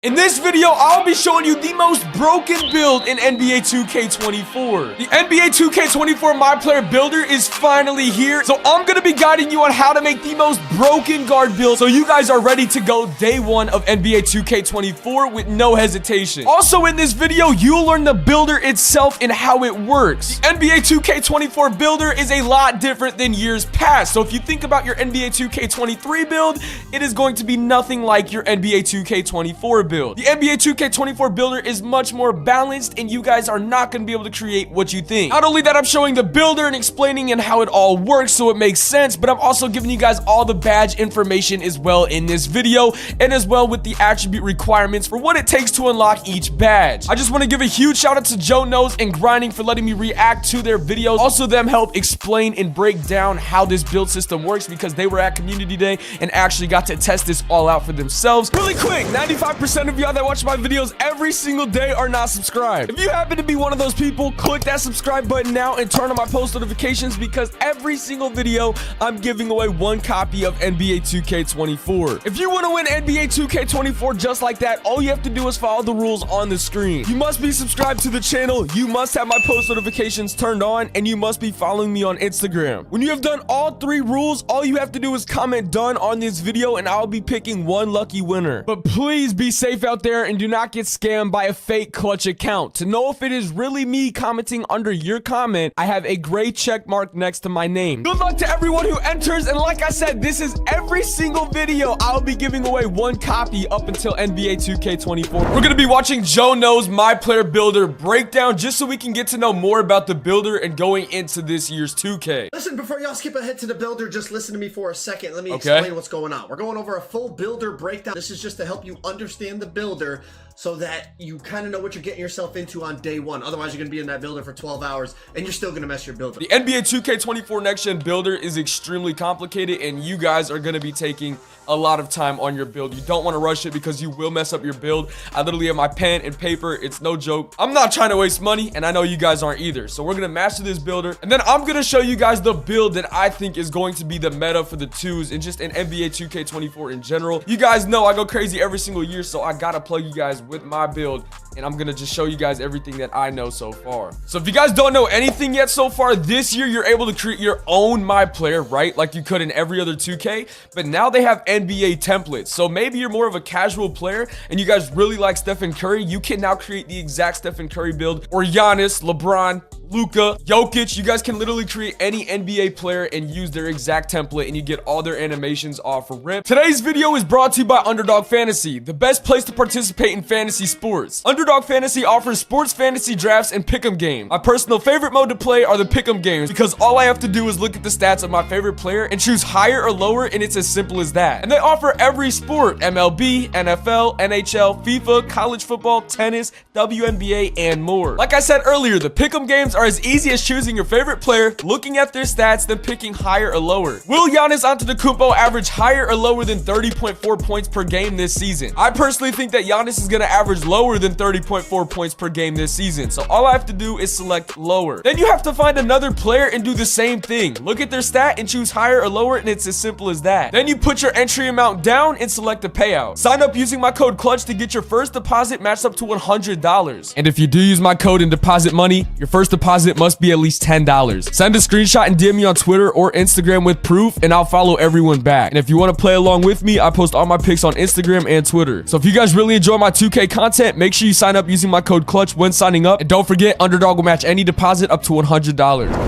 In this video, I'll be showing you the most broken build in NBA 2K24. The NBA 2K24 My Player Builder is finally here, so I'm gonna be guiding you on how to make the most broken guard build so you guys are ready to go day one of NBA 2K24 with no hesitation. Also in this video, you'll learn the builder itself and how it works. The NBA 2K24 builder is a lot different than years past, so if you think about your NBA 2K23 build, it is going to be nothing like your NBA 2K24 build. The NBA 2K24 builder is much more balanced and you guys are not going to be able to create what you think. Not only that, I'm showing the builder and explaining and how it all works so it makes sense, but I'm also giving you guys all the badge information as well in this video, and as well with the attribute requirements for what it takes to unlock each badge. I just want to give a huge shout out to Joe Knows and Grinding for letting me react to their videos. Also them help explain and break down how this build system works because they were at community day and actually got to test this all out for themselves. Really quick, 95% of y'all that watch my videos every single day are not subscribed. If you happen to be one of those people, click that subscribe button now and turn on my post notifications because every single video I'm giving away one copy of NBA 2K24. If you want to win NBA 2K24 just like that, all you have to do is follow the rules on the screen. You must be subscribed to the channel, you must have my post notifications turned on, and you must be following me on Instagram. When you have done all three rules, all you have to do is comment done on this video and I'll be picking one lucky winner. But please be safe out there and do not get scammed by a fake Clutch account. To know if it is really me commenting under your comment, I have a gray check mark next to my name. Good luck to everyone who enters, and like I said, this is every single video I'll be giving away one copy up until NBA 2K24. We're gonna be watching Joe Knows My Player Builder breakdown just so we can get to know more about the builder and going into this year's 2K. Listen, before y'all skip ahead to the builder, just listen to me for a second. Let me explain what's going on. We're going over a full builder breakdown. This is just to help you understand the builder so that you kind of know what you're getting yourself into on day one. Otherwise, you're going to be in that builder for 12 hours and you're still going to mess your builder. The NBA 2K24 Next Gen builder is extremely complicated and you guys are going to be taking a lot of time on your build. You don't want to rush it because you will mess up your build. I literally have my pen and paper. It's no joke. I'm not trying to waste money and I know you guys aren't either. So we're going to master this builder and then I'm going to show you guys the build that I think is going to be the meta for the twos and just in NBA 2K24 in general. You guys know I go crazy every single year, so I got to plug you guys with my build and I'm gonna just show you guys everything that I know so far. So if you guys don't know anything yet so far, this year you're able to create your own My Player, right? Like you could in every other 2K, but now they have NBA templates. So maybe you're more of a casual player and you guys really like Stephen Curry, you can now create the exact Stephen Curry build, or Giannis, LeBron, Luka, Jokic. You guys can literally create any NBA player and use their exact template and you get all their animations off for rip. Today's video is brought to you by Underdog Fantasy, the best place to participate in fantasy sports. Underdog Fantasy offers sports fantasy drafts and pick'em games. My personal favorite mode to play are the pick'em games because all I have to do is look at the stats of my favorite player and choose higher or lower, and it's as simple as that. And they offer every sport: MLB, NFL, NHL, FIFA, college football, tennis, WNBA, and more. Like I said earlier, the pick'em games are as easy as choosing your favorite player, looking at their stats, then picking higher or lower. Will Giannis Antetokounmpo average higher or lower than 30.4 points per game this season? I personally think that Giannis is going to average lower than 30.4 points per game this season, so all I have to do is select lower. Then you have to find another player and do the same thing. Look at their stat and choose higher or lower, and it's as simple as that. Then you put your entry amount down and select a payout. Sign up using my code CLUTCH to get your first deposit matched up to $100. And if you do use my code and deposit money, your first deposit must be at least $10. Send a screenshot and DM me on Twitter or Instagram with proof and I'll follow everyone back. And if you want to play along with me, I post all my pics on Instagram and Twitter. So if you guys really enjoy my 2K content, make sure you sign up using my code CLUTCH when signing up. And don't forget, Underdog will match any deposit up to $100.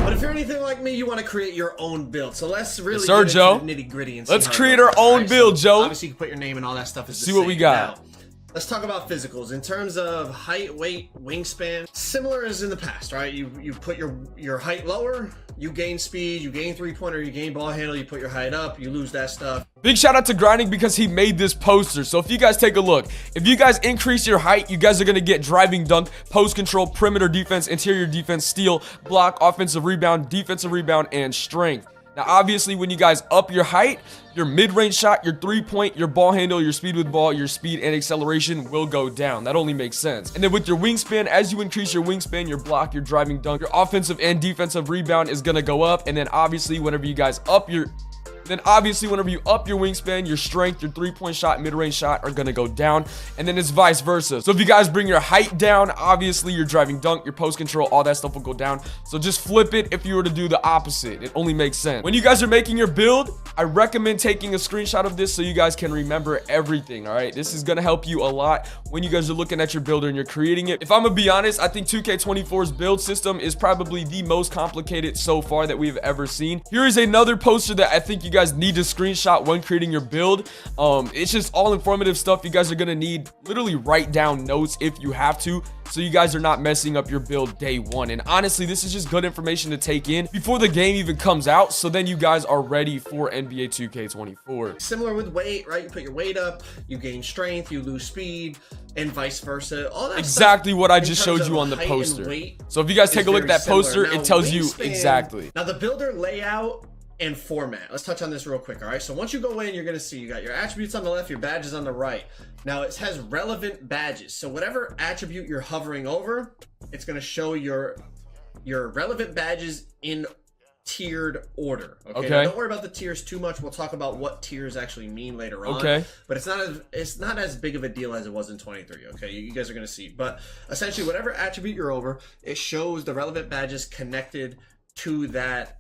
But if you're anything like me, you want to create your own build. So let's really get into the nitty gritty and let's create our own build, Joe. Obviously, you can put your name and all that stuff. Let's see what we got. Now, let's talk about physicals. In terms of height, weight, wingspan, similar as in the past, right? You put your height lower, you gain speed, you gain three-pointer, you gain ball handle, you put your height up, you lose that stuff. Big shout out to Grinding because he made this poster. So if you guys take a look, if you guys increase your height, you guys are going to get driving dunk, post control, perimeter defense, interior defense, steal, block, offensive rebound, defensive rebound, and strength. Now, obviously, when you guys up your height, your mid-range shot, your three-point, your ball handle, your speed with ball, your speed and acceleration will go down. That only makes sense. And then with your wingspan, as you increase your wingspan, your block, your driving dunk, your offensive and defensive rebound is going to go up. And then obviously, whenever you guys up your Then obviously whenever you up your wingspan, your strength, your 3-point shot, mid-range shot are gonna go down, and then it's vice versa. So if you guys bring your height down, obviously your driving dunk, your post control, all that stuff will go down. So just flip it if you were to do the opposite. It only makes sense. When you guys are making your build, I recommend taking a screenshot of this so you guys can remember everything. All right, this is gonna help you a lot when you guys are looking at your builder and you're creating it. If I'm gonna be honest, I think 2K24's build system is probably the most complicated so far that we've ever seen. Here is another poster that I think you guys need to screenshot when creating your build. It's just all informative stuff. You guys are gonna need literally write down notes if you have to, so you guys are not messing up your build day one. And honestly, this is just good information to take in before the game even comes out, so then you guys are ready for NBA 2K24. Similar with weight, right? You put your weight up, you gain strength, you lose speed, and vice versa. All that exactly what I just showed you on the poster. So if you guys take a look at that poster, it tells you exactly. Now the builder layout and format. Let's touch on this real quick. All right, so once you go in, you're gonna see you got your attributes on the left, your badges on the right. Now it has relevant badges, so whatever attribute you're hovering over, it's gonna show your relevant badges in tiered order. Okay, now, don't worry about the tiers too much. We'll talk about what tiers actually mean later on. Okay, but it's not as big of a deal as it was in 23. Okay, you guys are gonna see, but essentially whatever attribute you're over, it shows the relevant badges connected to that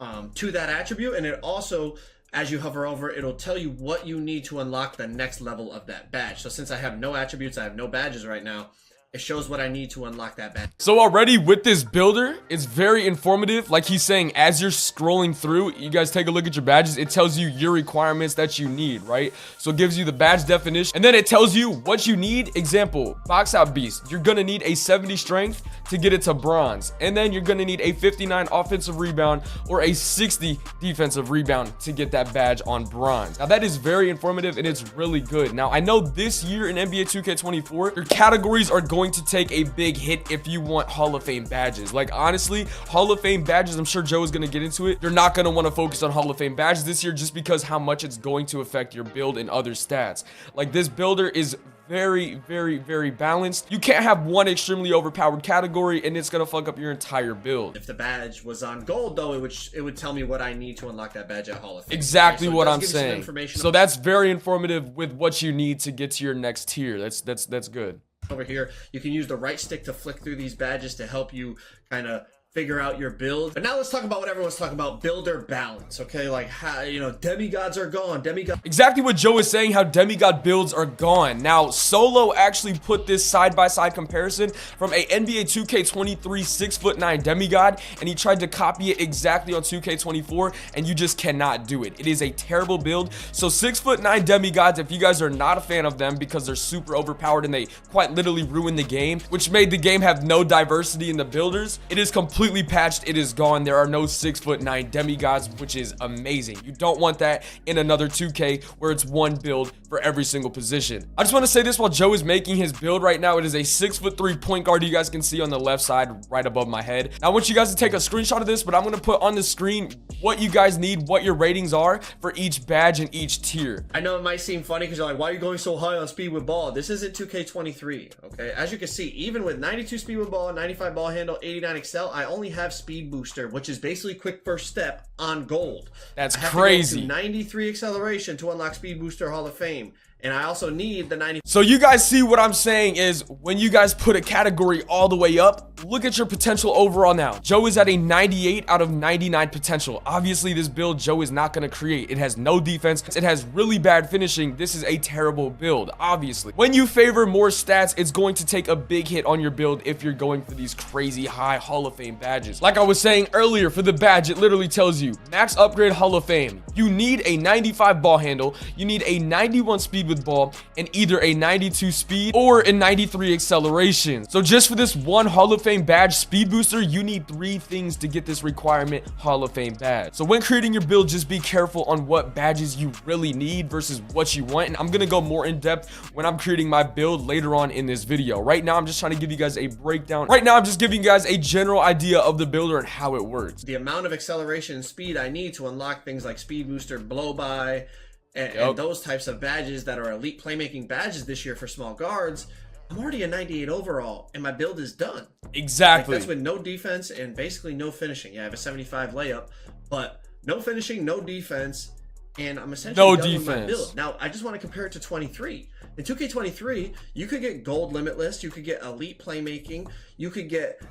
attribute, and it also, as you hover over, it'll tell you what you need to unlock the next level of that badge. So since I have no attributes, I have no badges right now, it shows what I need to unlock that badge. So already with this builder, it's very informative. Like he's saying, as you're scrolling through, you guys take a look at your badges, it tells you your requirements that you need, right? So it gives you the badge definition, and then it tells you what you need. Example, box out beast, you're gonna need a 70 strength to get it to bronze, and then you're gonna need a 59 offensive rebound or a 60 defensive rebound to get that badge on bronze. Now that is very informative and it's really good. Now I know this year in NBA 2K24, your categories are going to take a big hit if you want Hall of Fame badges. Like honestly, Hall of Fame badges, I'm sure Joe is going to get into it, you're not going to want to focus on Hall of Fame badges this year just because how much it's going to affect your build and other stats. Like this builder is very, very, very balanced. You can't have one extremely overpowered category and it's gonna fuck up your entire build. If the badge was on gold though, it would tell me what I need to unlock that badge at Hall of Fame. Exactly, okay, so what I'm saying. So that's very informative with what you need to get to your next tier. That's good. Over here, you can use the right stick to flick through these badges to help you kind of figure out your build. But now let's talk about what everyone's talking about, builder balance. Okay, like how, you know, demigods are gone. Exactly what Joe is saying, how demigod builds are gone. Now Solo actually put this side-by-side comparison from a NBA 2K23 6'9" demigod, and he tried to copy it exactly on 2K24, and you just cannot do it. It is a terrible build. So 6'9" demigods, if you guys are not a fan of them because they're super overpowered and they quite literally ruin the game, which made the game have no diversity in the builders, it is completely patched. It is gone. There are no 6'9" demigods, which is amazing. You don't want that in another 2K where it's one build for every single position. I just want to say this while Joe is making his build right now. It is a 6'3" point guard, you guys can see on the left side right above my head. Now I want you guys to take a screenshot of this, but I'm going to put on the screen what you guys need, what your ratings are for each badge and each tier. I know it might seem funny because you're like, why are you going so high on speed with ball? This isn't 2K23, okay? As you can see, even with 92 speed with ball, 95 ball handle, 89 excel, I only have speed booster, which is basically quick first step on gold. That's crazy. 93 acceleration to unlock speed booster Hall of Fame. And I also need the 90. So you guys see what I'm saying is when you guys put a category all the way up, look at your potential overall now. Joe is at a 98 out of 99 potential. Obviously this build Joe is not going to create. It has no defense. It has really bad finishing. This is a terrible build, obviously. When you favor more stats, it's going to take a big hit on your build if you're going for these crazy high Hall of Fame badges. Like I was saying earlier, for the badge, it literally tells you max upgrade Hall of Fame. You need a 95 ball handle. You need a 91 speed with ball and either a 92 speed or a 93 acceleration. So just for this one Hall of Fame badge speed booster, you need 3 things to get this requirement Hall of Fame badge. So when creating your build, just be careful on what badges you really need versus what you want. And I'm gonna go more in depth when I'm creating my build later on in this video. Right now I'm just trying to give you guys a breakdown. Right now I'm just giving you guys a general idea of the builder and how it works. The amount of acceleration and speed I need to unlock things like speed booster, blow by, and those types of badges that are elite playmaking badges this year for small guards, I'm already a 98 overall and my build is done. Exactly. Like that's with no defense and basically no finishing. Yeah, I have a 75 layup, but no finishing, no defense, and I'm essentially no done with my defense. build. Now, I just want to compare it to 23. In 2K23, you could get gold limitless, you could get elite playmaking, you could get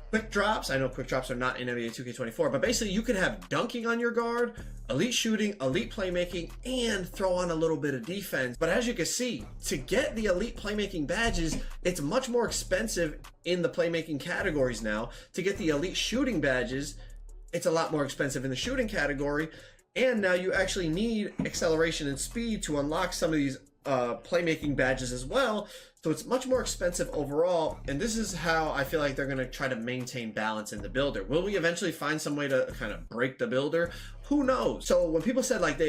quick drops. I know quick drops are not in NBA 2K24, but basically you could have dunking on your guard, elite shooting, elite playmaking, and throw on a little bit of defense. But as you can see, to get the elite playmaking badges, it's much more expensive in the playmaking categories now. To get the elite shooting badges, it's a lot more expensive in the shooting category. And now you actually need acceleration and speed to unlock some of these playmaking badges as well. So it's much more expensive overall. And this is how I feel like they're going to try to maintain balance in the builder. Will we eventually find some way to kind of break the builder? Who knows? So when people said like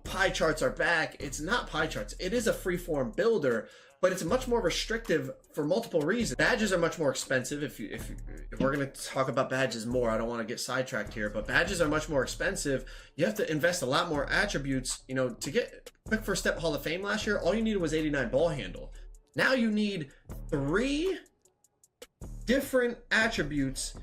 pie charts are back, it's not pie charts. It is a freeform builder, but it's much more restrictive for multiple reasons. Badges are much more expensive. If we're going to talk about badges more, I don't want to get sidetracked here, but badges are much more expensive. You have to invest a lot more attributes. To get quick first step Hall of Fame last year, all you needed was 89 ball handle. Now you need 3 different attributes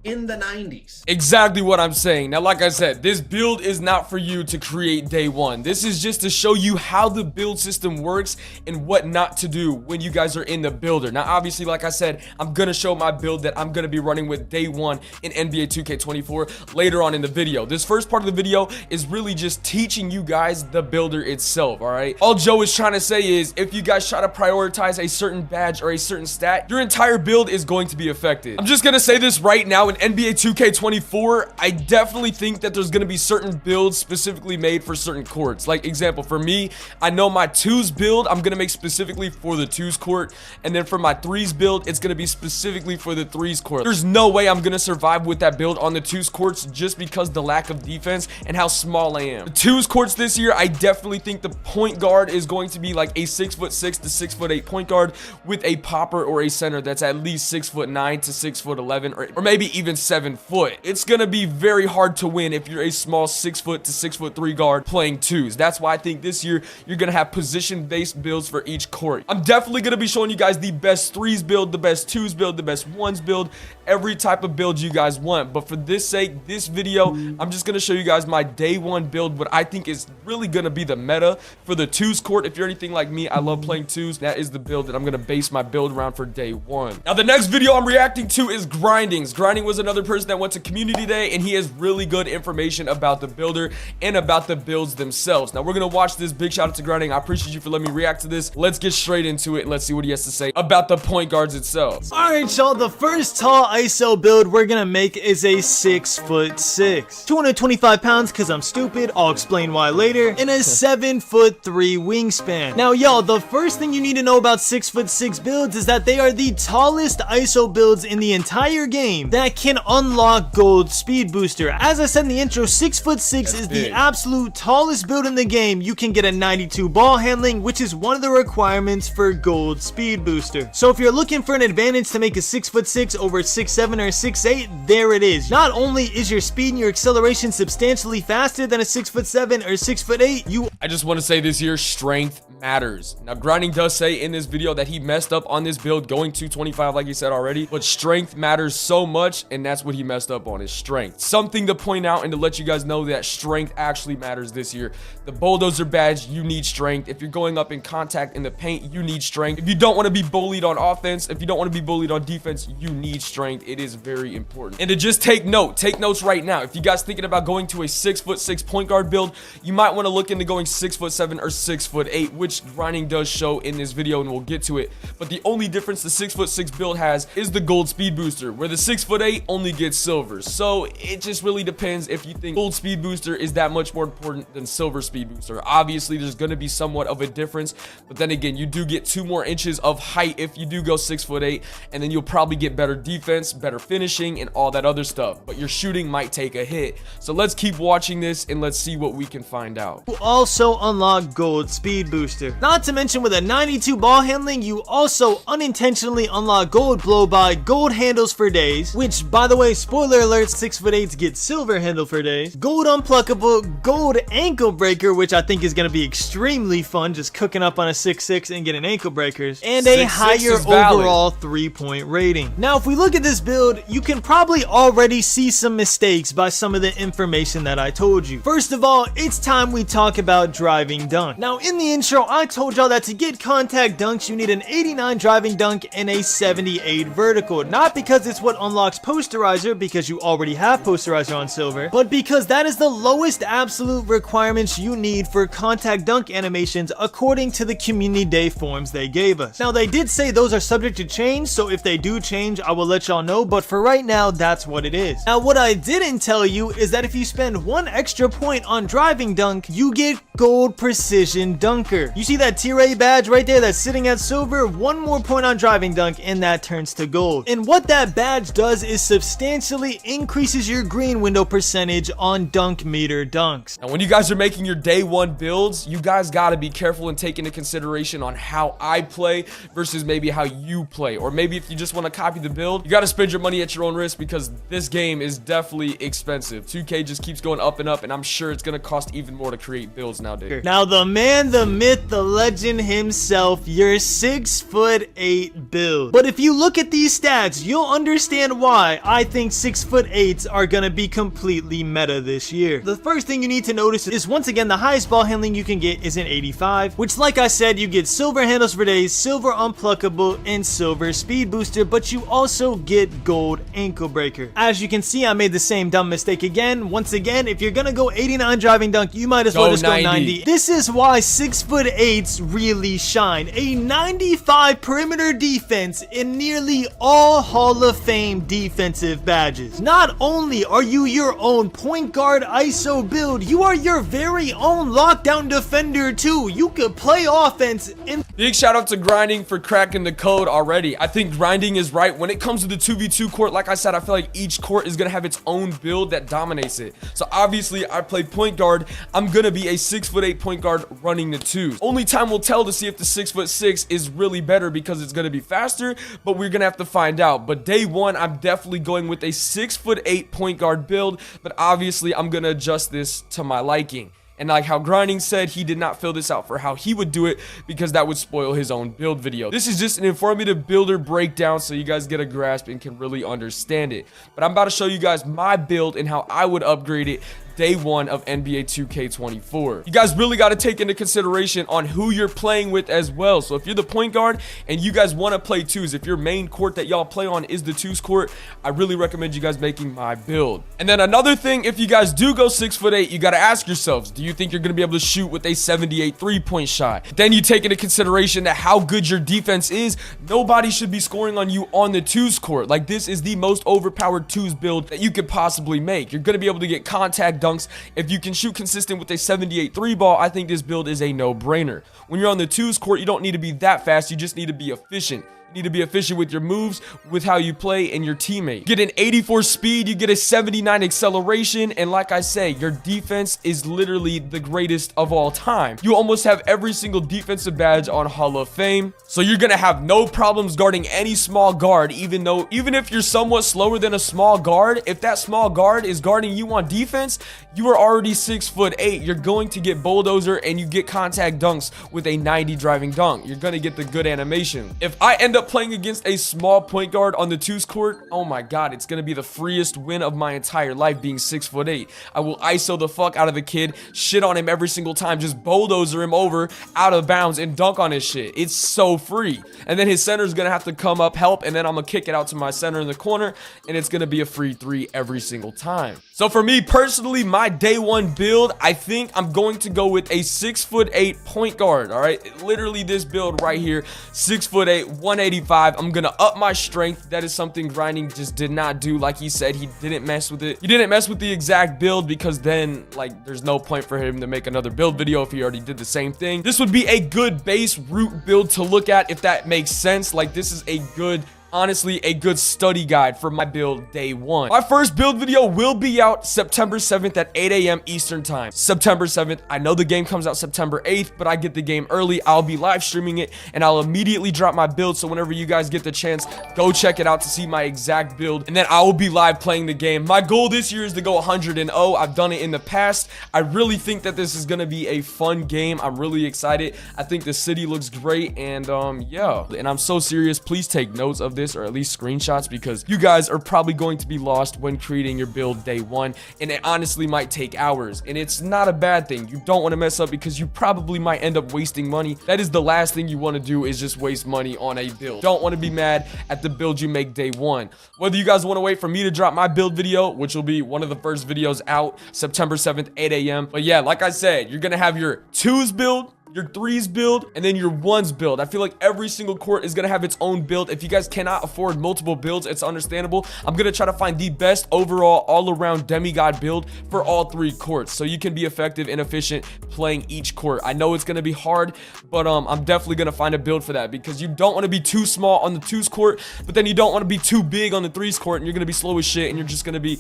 in the 90s. Exactly what I'm saying. Now, like I said, this build is not for you to create day one. This is just to show you how the build system works and what not to do when you guys are in the builder. Now, obviously, like I said, I'm gonna show my build that I'm gonna be running with day one in NBA 2K24 later on in the video. This first part of the video is really just teaching you guys the builder itself, all right? All Joe is trying to say is if you guys try to prioritize a certain badge or a certain stat, your entire build is going to be affected. I'm just gonna say this right now. In NBA 2K24, I definitely think that there's going to be certain builds specifically made for certain courts. Like example, for me, I know my 2s build I'm going to make specifically for the 2s court, and then for my 3s build, it's going to be specifically for the 3s court. There's no way I'm going to survive with that build on the 2s courts just because the lack of defense and how small I am. The 2s courts this year, I definitely think the point guard is going to be like a 6'6" to 6'8" point guard with a popper or a center that's at least 6'9" to 6'11", or maybe even 7 foot. It's gonna be very hard to win if you're a small 6 foot to 6'3" guard playing 2s. That's why I think this year you're gonna have position-based builds for each court. I'm definitely gonna be showing you guys the best 3s build, the best 2s build, the best 1s build, every type of build you guys want. But for this sake, this video, I'm just gonna show you guys my day one build, what I think is really gonna be the meta for the 2s court. If you're anything like me, I love playing 2s. That is the build that I'm gonna base my build around for day one. Now, the next video I'm reacting to is Grindings. Grinding was another person that went to community day, and he has really good information about the builder and about the builds themselves. Now we're gonna watch this. Big shout out to Grinding. I appreciate you for letting me react to this. Let's get straight into it and let's see what he has to say about the point guards itself. Alright y'all, the first tall ISO build we're gonna make is a 6'6", 225 pounds because I'm stupid, I'll explain why later, and a 7'3" wingspan. Now y'all, the first thing you need to know about 6'6" builds is that they are the tallest ISO builds in the entire game that can unlock gold speed booster. As I said in the intro, 6'6" is the absolute tallest build in the game. You can get a 92 ball handling, which is one of the requirements for gold speed booster. So if you're looking for an advantage to make a 6'6" over 6'7" or 6'8", there it is. Not only is your speed and your acceleration substantially faster than a 6'7" or 6'8", I just want to say this here, strength matters. Now Grinding does say in this video that he messed up on this build going 225 like he said already, but strength matters so much, and that's what he messed up on, is strength. Something to point out and to let you guys know that strength actually matters this year. The bulldozer badge, you need strength. If you're going up in contact in the paint, you need strength. If you don't want to be bullied on offense, if you don't want to be bullied on defense, you need strength. It is very important. And to just take notes right now. If you guys thinking about going to a 6'6" point guard build, you might want to look into going 6'7" or 6'8", which Grinding does show in this video, and we'll get to it. But the only difference the 6'6" build has is the gold speed booster, where the 6'8" only gets silver. So it just really depends if you think gold speed booster is that much more important than silver speed booster. Obviously, there's going to be somewhat of a difference, but then again, you do get 2 more inches of height if you do go 6'8", and then you'll probably get better defense, better finishing, and all that other stuff. But your shooting might take a hit. So let's keep watching this and let's see what we can find out. you also unlock gold speed booster. Not to mention, with a 92 ball handling, you also unintentionally unlock gold blow by, gold handles for days, which which, by the way, spoiler alert, 6'8" get silver handle for days, gold unpluckable, gold ankle breaker, which I think is going to be extremely fun, just cooking up on a 6'6" and getting ankle breakers, and a higher overall 3-point rating. Now, if we look at this build, you can probably already see some mistakes by some of the information that I told you. First of all, it's time we talk about driving dunk. Now, in the intro, I told y'all that to get contact dunks, you need an 89 driving dunk and a 78 vertical. Not because it's what unlocks posterizer, because you already have posterizer on silver, but because that is the lowest absolute requirements you need for contact dunk animations according to the community day forms they gave us. Now, they did say those are subject to change, so if they do change, I will let y'all know, but for right now, that's what it is. Now, what I didn't tell you is that if you spend 1 extra point on driving dunk, you get gold precision dunker. You see that tier A badge right there that's sitting at silver? 1 more point on driving dunk and that turns to gold. And what that badge does is substantially increases your green window percentage on dunk meter dunks. And when you guys are making your day 1 builds, you guys got to be careful and take into consideration on how I play versus maybe how you play, or maybe if you just want to copy the build, you got to spend your money at your own risk, because this game is definitely expensive. 2K just keeps going up and up, and I'm sure it's going to cost even more to create builds nowadays. Now, the man, the myth, the legend himself, your 6'8" build. But if you look at these stats, you'll understand why I think 6'8" are going to be completely meta this year. The first thing you need to notice is, once again, the highest ball handling you can get is an 85, which, like I said, you get silver handles for days, silver unpluckable, and silver speed booster, but you also get gold ankle breaker. As you can see, I made the same dumb mistake again. Once again, if you're gonna go 89 driving dunk, you might as well just go 90. This is why 6'8" really shine. A 95 perimeter defense in nearly all Hall of Fame defensive badges. Not only are you your own point guard ISO build, you are your very own lockdown defender too. You could play offense in. Big shout out to Grinding for cracking the code already. I think Grinding is right. When it comes to the 2v2 court, like I said, I feel like each court is going to have its own build that dominates it. So obviously, I play point guard. I'm going to be a 6'8" point guard running the twos. Only time will tell to see if the 6'6" is really better, because it's going to be faster, but we're going to have to find out. But day 1, I'm definitely going with a 6'8" point guard build, but obviously, I'm going to adjust this to my liking. And like how Grinding said, he did not fill this out for how he would do it, because that would spoil his own build video. This is just an informative builder breakdown so you guys get a grasp and can really understand it. But I'm about to show you guys my build and how I would upgrade it day 1 of NBA 2K24. You guys really got to take into consideration on who you're playing with as well. So if you're the point guard and you guys want to play twos, if your main court that y'all play on is the twos court, I really recommend you guys making my build. And then another thing, if you guys do go 6'8", you got to ask yourselves, do you think you're going to be able to shoot with a 78 3-point shot? Then you take into consideration that how good your defense is. Nobody should be scoring on you on the twos court. Like, this is the most overpowered twos build that you could possibly make. You're going to be able to get contact dunks. If you can shoot consistent with a 78 3-ball, I think this build is a no-brainer. When you're on the twos court, you don't need to be that fast. You just need to be efficient. You need to be efficient with your moves, with how you play, and your teammate. You get an 84 speed, you get a 79 acceleration, and like I say, your defense is literally the greatest of all time. You almost have every single defensive badge on Hall of Fame, so you're gonna have no problems guarding any small guard, even if you're somewhat slower than a small guard. If that small guard is guarding you on defense, you are already 6'8". You're going to get bulldozer, and you get contact dunks with a 90 driving dunk. You're gonna get the good animation. If I end up playing against a small point guard on the twos court, oh my god, it's gonna be the freest win of my entire life, being 6'8". I will ISO the fuck out of the kid, shit on him every single time, just bulldozer him over out of bounds and dunk on his shit. It's so free. And then his center is gonna have to come up, help, and then I'm gonna kick it out to my center in the corner, and it's gonna be a free 3 every single time. So for me personally, my day 1 build, I think I'm going to go with a 6'8" point guard. All right, literally this build right here, 6'8", 185. I'm gonna up my strength. That is something Grinding just did not do. Like he said, he didn't mess with it. He didn't mess with the exact build, because then, like, there's no point for him to make another build video if he already did the same thing. This would be a good base root build to look at, if that makes sense. Like, this is a good honestly a good study guide for my build day one. My first build video will be out September 7th at 8 a.m. Eastern time. September 7th. I know the game comes out September 8th, but I get the game early. I'll be live streaming it and I'll immediately drop my build. So whenever you guys get the chance, go check it out to see my exact build. And then I will be live playing the game. My goal this year is to go 100-0. I've done it in the past. I really think that this is going to be a fun game. I'm really excited. I think the city looks great. And yeah, and I'm so serious. Please take notes of this, or at least screenshots, because you guys are probably going to be lost when creating your build day one. And it honestly might take hours. And it's not a bad thing. You don't want to mess up because you probably might end up wasting money. That is the last thing you want to do, is just waste money on a build. Don't want to be mad at the build you make day one. Whether you guys want to wait for me to drop my build video, which will be one of the first videos out September 7th, 8 a.m. But yeah, like I said, you're going to have your 2s build, your 3s build, and then your 1s build. I feel like every single court is gonna have its own build. If you guys cannot afford multiple builds, it's understandable. I'm gonna try to find the best overall all-around demigod build for all 3 courts, so you can be effective and efficient playing each court. I know it's gonna be hard, but I'm definitely gonna find a build for that, because you don't want to be too small on the 2s court, but then you don't want to be too big on the 3s court, and you're gonna be slow as shit, and you're just gonna be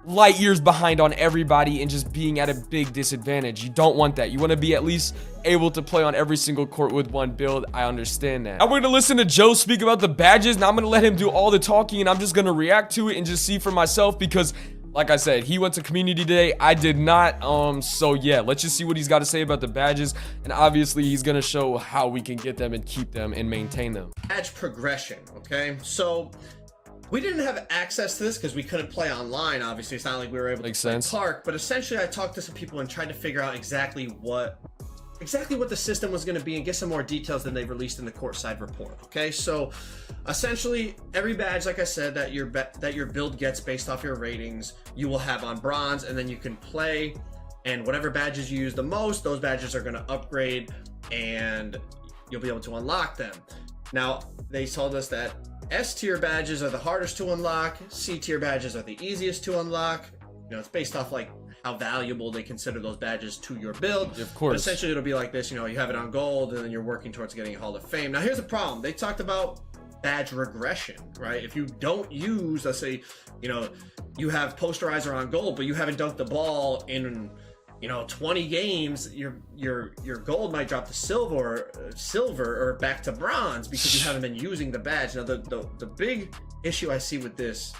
light years behind on everybody and just being at a big disadvantage. You don't want that. You want to be at least able to play on every single court with one build. I understand that. Now we're gonna listen to Joe speak about the badges. Now I'm gonna let him do all the talking, and I'm just gonna react to it and just see for myself, because like I said, he went to community day. I did not. So yeah, let's just see what he's got to say about the badges, and obviously he's gonna show how we can get them and keep them and maintain them. Badge progression. Okay, so we didn't have access to this because we couldn't play online. Obviously, it's not like we were able to play Park, but essentially I talked to some people and tried to figure out exactly what the system was going to be and get some more details than they released in the courtside report. Okay, so essentially every badge, like I said, that your build gets based off your ratings, you will have on bronze, and then you can play, and whatever badges you use the most, those badges are going to upgrade and you'll be able to unlock them. Now, they told us that S tier badges are the hardest to unlock, C tier badges are the easiest to unlock. You know, it's based off like how valuable they consider those badges to your build. Of course. But essentially it'll be like this, you know, you have it on gold and then you're working towards getting a Hall of Fame. Now here's the problem. They talked about badge regression, right? If you don't use, let's say, you know, you have posterizer on gold, but you haven't dunked the ball in, you know, 20 games, your gold might drop to silver or back to bronze because you haven't been using the badge. Now the big issue I see with this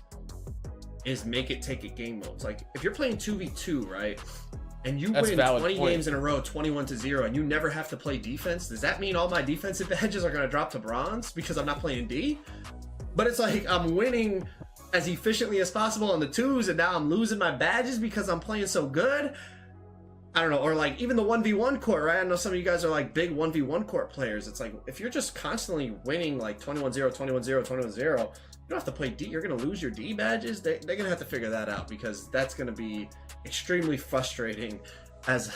is make it take it game modes. Like if you're playing 2v2, right, and you win 20 games in a row 21-0 and you never have to play defense, does that mean all my defensive badges are going to drop to bronze because I'm not playing D? But it's like I'm winning as efficiently as possible on the 2s and now I'm losing my badges because I'm playing so good. I don't know, or like even the 1v1 court, right? I know some of you guys are like big 1v1 court players. It's like if you're just constantly winning like 21-0, 21-0, 21-0, you don't have to play D. You're going to lose your D badges. They're going to have to figure that out, because that's going to be extremely frustrating as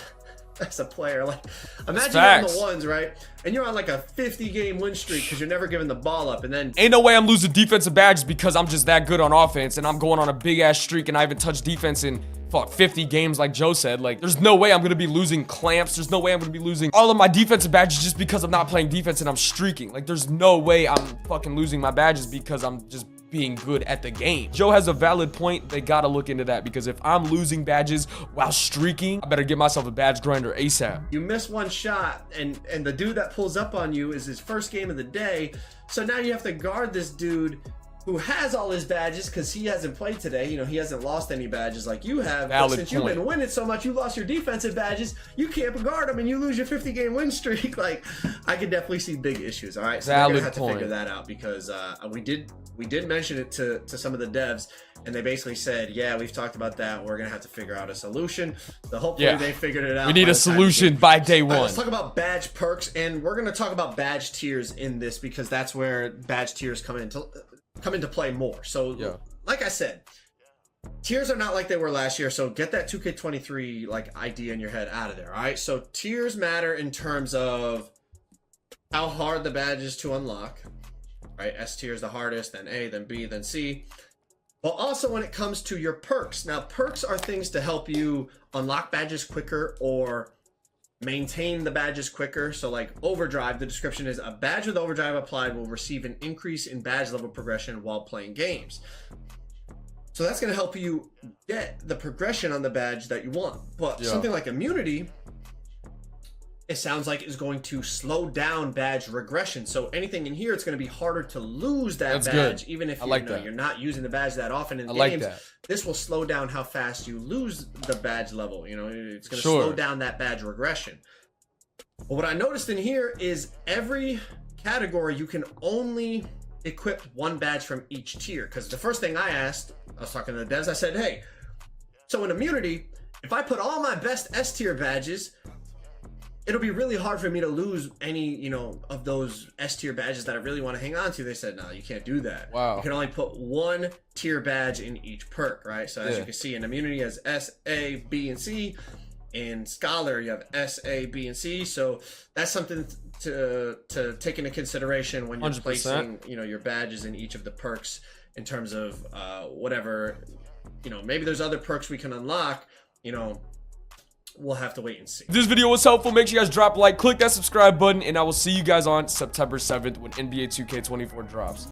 a player. Like imagine you're on the ones, right? And you're on like a 50-game win streak because you're never giving the ball up, and then ain't no way I'm losing defensive badges because I'm just that good on offense and I'm going on a big ass streak and I haven't touched defense in 50 games like Joe said. Like there's no way I'm gonna be losing clamps. There's no way I'm gonna be losing all of my defensive badges just because I'm not playing defense and I'm streaking. Like there's no way I'm fucking losing my badges because I'm just being good at the game. Joe has a valid point. They gotta look into that, because if I'm losing badges while streaking, I better get myself a badge grinder ASAP. You miss one shot and the dude that pulls up on you is his first game of the day. So now you have to guard this dude who has all his badges because he hasn't played today. You know, he hasn't lost any badges like you have. But since you've been winning so much, you lost your defensive badges. You can't guard them and you lose your 50-game win streak. Like, I could definitely see big issues. All right, so we're gonna have to figure that out, because we did mention it to some of the devs, and they basically said, yeah, we've talked about that. We're gonna have to figure out a solution. So hopefully they figured it out. We need a solution by day one. Let's talk about badge perks, and we're gonna talk about badge tiers in this, because that's where badge tiers come into play more. So like I said, tiers are not like they were last year, so get that 2K23 like idea in your head out of there. All right, so tiers matter in terms of how hard the badge is to unlock, right? S tier is the hardest, then A, then B, then C. But also when it comes to your perks. Now perks are things to help you unlock badges quicker or maintain the badges quicker. So like overdrive, the description is a badge with overdrive applied will receive an increase in badge level progression while playing games. So that's going to help you get the progression on the badge that you want. But something like immunity, it sounds like is going to slow down badge regression. So anything in here, it's going to be harder to lose that badge, even if you're not using the badge that often in games. This will slow down how fast you lose the badge level. You know, it's going to slow down that badge regression. But what I noticed in here is every category you can only equip one badge from each tier. Because the first thing I asked, I was talking to the devs, I said, hey, so in immunity, if I put all my best S tier badges, it'll be really hard for me to lose any, you know, of those S tier badges that I really want to hang on to. They said, no, you can't do that. Wow. You can only put one tier badge in each perk, right? So as you can see, in immunity has S, A, B, and C. In Scholar, you have S, A, B, and C. So that's something to take into consideration when you're 100%. placing, you know, your badges in each of the perks in terms of whatever, you know, maybe there's other perks we can unlock, you know. We'll have to wait and see. If this video was helpful, make sure you guys drop a like, click that subscribe button, and I will see you guys on September 7th when NBA 2K24 drops.